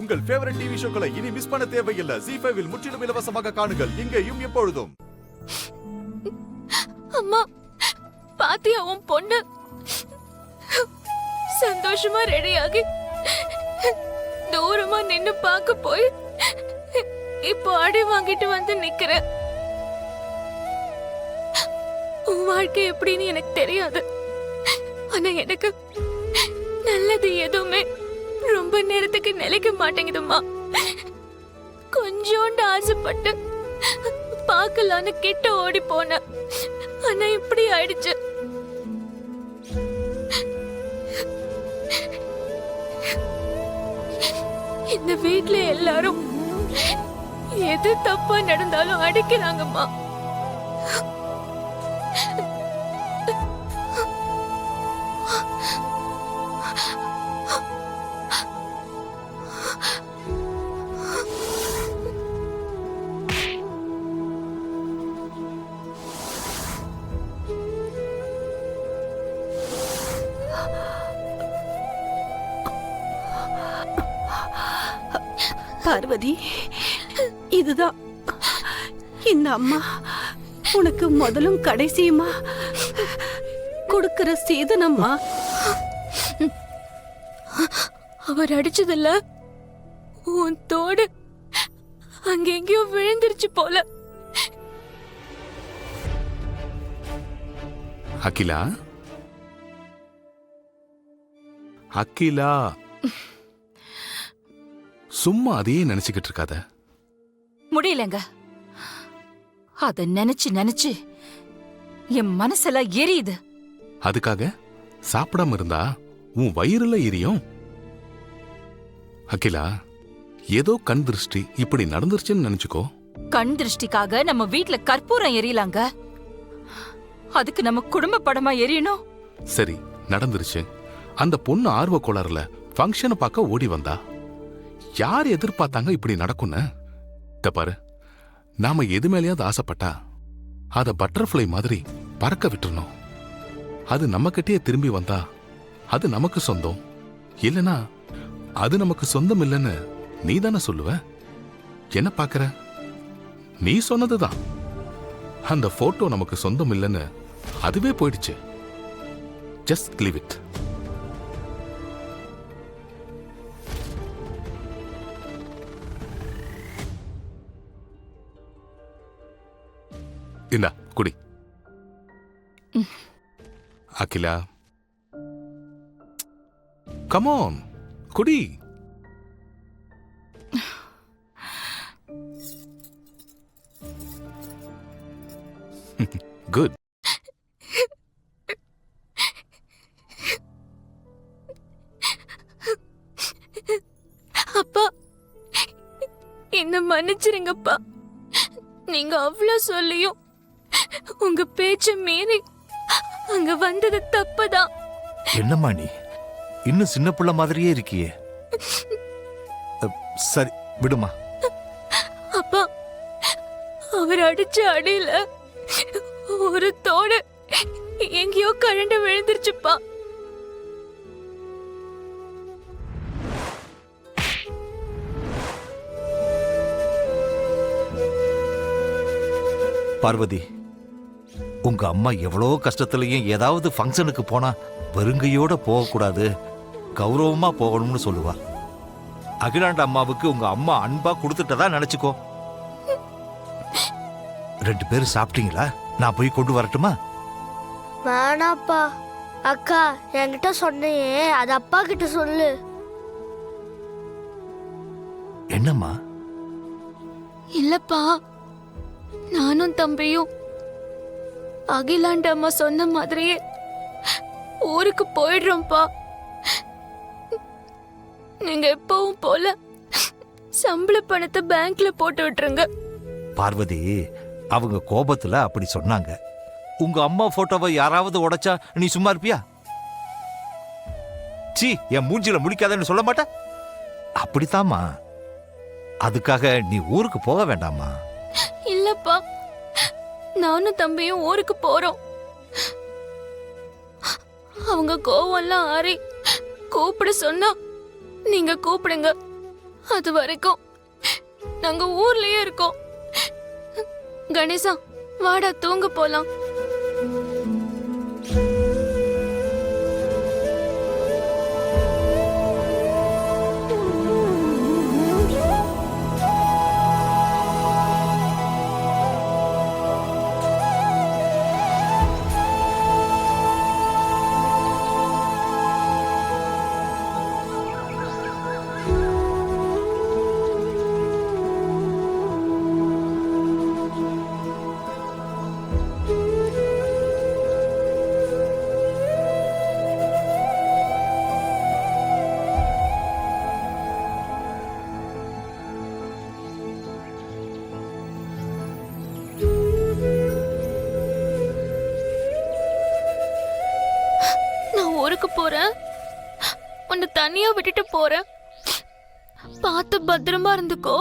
உங்கள் favourite TV ஷோக்களை இனி miss பண்ண தேவையில்லை. ZEE5 இல் முற்றிலும் இலவசமாக காணுங்கள். இங்கேயும் எப்பொழுதும். அம்மா, பாத்தியா உன் பொண்ணு சந்தோஷமா ரெடியாகி தூரமா நின்னு பார்க்க போய் இப்போ அடி வாங்கிட்டு வந்து நிக்கிற. உன் வாழ்க்கை எப்படின்னு எனக்கு தெரியாது. ஆனா எனக்கு நல்லது எதுவுமே ரொம்ப நேரத்துக்கு நிலைக்க மாட்டேங்குதும்மா. கொஞ்சோண்டு ஆசைப்பட்டு பார்க்கலான்னு கிட்ட ஓடி போன. ஆனா இப்படி ஆயிடுச்சு. இந்த வீட்ல எல்லாரும் எது தப்பா நடந்தாலும் அடிக்கிறாங்கம்மா. பார்வதி, இதுதான் இந்த அம்மா உனக்கு முதலும் கடைசியுமா கொடுக்கிற சீதனம்மா. அவர் அடிச்சதில்ல, உன் தோடு அங்கெங்கயோ விழுந்துருச்சு போல. அகிலா, அகிலா, சும்மா அதையே நினைச்சுக்கிட்டு இருக்காத. முடியலங்க. அத நினைச்சு நினைச்சு என் மனசெல்லாம் எரியுது. அதுக்காக சாப்பிடாம இருந்தா உன் வயிறுல எரியும். அகிலா, ஏதோ கண் திருஷ்டி இப்படி நடந்துருச்சுன்னு நினைச்சுக்கோ. கண் திருஷ்டிக்காக நம்ம வீட்ல கற்பூரம் எரியலாங்க. அதுக்கு நம்ம குடும்ப படமா எரியணும். சரி, நடந்துருச்சு. அந்த பொண்ணு ஆர்வ கோளாறுல ஃபங்க்ஷனை பார்க்க ஓடி வந்தா. யார் எதிர்பார்த்தாங்க இப்படி நடக்கும்னு? பாரு, நாம எது மேலேயாவது ஆசைப்பட்டா அத பட்டர்ஃப்ளை மாதிரி பறக்க விட்டுறணும். அது நம்ம கிட்டே திரும்பி வந்தா அது நமக்கு சொந்தம். இல்லனா அது நமக்கு சொந்தம் இல்லைன்னு நீ தானே சொல்லுவ. என்ன பாக்குற? நீ சொன்னதுதான். அந்த போட்டோ நமக்கு சொந்தம் இல்லைன்னு அதுவே போயிடுச்சு. Just leave it. இந்தா குடி. அகிலா, கம் ஆன், குடி. குட். அப்பா, என்ன மன்னிச்சிருங்கப்பா. நீங்க அவ்வளவு சொல்லியும் உங்க பேச்ச மீறி அங்க வந்தது தப்புதான். என்னம்மா நீ இன்னும் சின்ன பிள்ளை மாதிரியே இருக்கியே. சரி விடுமா. அப்பா, அவர் அடிச்ச அடியில ஒரு தோடு எங்கேயோ கழண்டு விழுந்துருச்சுப்பா. பார்வதி, உங்க அம்மா எவ்வளோ கஷ்டத்துலயும் ஏதாவது ஃபங்க்ஷனுக்கு போனா வெறுங்கையோட போகக்கூடாது, கௌரவமா போகணும்னு சொல்லுவா. அகிலாண்ட அம்மாவுக்கு உங்க அம்மா அன்பா கொடுத்துட்டதா நினைச்சுக்கோ. 2 பேரும் சாப்பிட்டீங்களா? நான் போய் கொண்டு வரட்டுமா? வேணாப்பா. அக்கா என்கிட்ட சொன்னையே, அது அப்பா கிட்ட சொல்லு. என்னம்மா? இல்லப்பா, நானும் தம்பியும் அகிலாண்ட அம்மா சொன்ன மாதிரியே ஊருக்கு போயிடுறோம்ப்பா. நீங்க எப்பவும் போல சம்பள பணத்தை பேங்க்ல போட்டு விட்டுருங்க. பார்வதி, அவங்க கோபத்துல அப்படி சொன்னாங்க. உங்க அம்மா போட்டோவை யாராவது உடைச்சா நீ சும்மா இருப்பியா? சீ, என் மூஞ்சில முடிக்காதன்னு சொல்ல மாட்ட? அப்படித்தாம்மா. அதுக்காக நீ ஊருக்கு போக வேண்டாமா? இல்லப்பா, நானும் தம்பியும் ஊருக்கு போறோம். அவங்க கோவம்லாம் ஆறி கூப்பிட சொன்னா நீங்க கூப்பிடுங்க. அது வரைக்கும் நாங்க ஊர்லயே இருக்கோம். கணேசா, வாடா தூங்க போலாம். நான் ஊருக்கு போறேன். உன்னை தனியா விட்டுட்டு போறேன். பார்த்து பத்திரமா இருந்துக்கோ.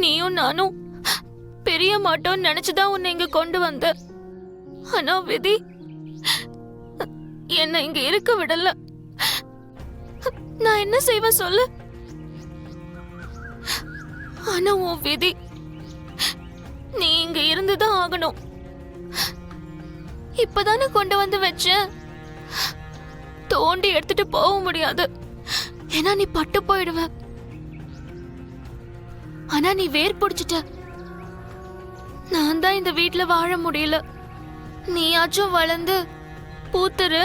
நீயும் நானும் பெரிய மாட்டோம்னு நினைச்சுதான் உன்னை இங்க கொண்டு வந்த. ஆனா விதி என்னை இங்க இருக்க விடல. நான் என்ன செய்வேன் சொல்லு? ஆனா உன் விதி, நீ இங்க இருந்துதான் ஆகணும். இப்பதானே கொண்டு வந்து வச்சேன். தோண்டி எடுத்துட்டு போக முடியாது, ஏன்னா நீ பட்டு போயிடுவ. ஆனா நீ வேர் பிடிச்சிட்ட. நான் தான் இந்த வீட்ல வாழ முடியல. நீயாச்சும் வளர்ந்து பூத்துரு.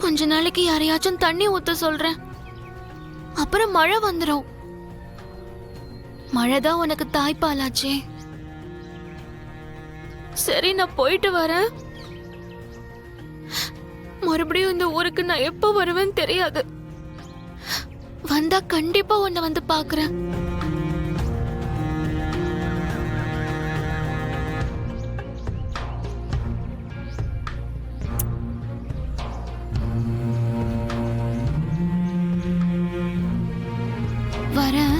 கொஞ்ச நாளைக்கு யாரையாச்சும் தண்ணி ஊத்த சொல்றேன். அப்புறம் மழை வந்துடும். மழைதான் உனக்கு தாய்ப்பாலாச்சே. சரி, நான் போயிட்டு வரேன். மறுபடியும் இந்த ஊருக்கு நான் எப்ப வருவேன்னு தெரியாது. வந்தா கண்டிப்பா உன்னை வந்து பாக்குறேன். வரேன்.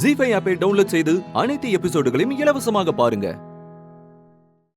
ஜீ5 ஆப்பை டவுன்லோட் செய்து அனைத்து எபிசோடுகளையும் இலவசமாக பாருங்க.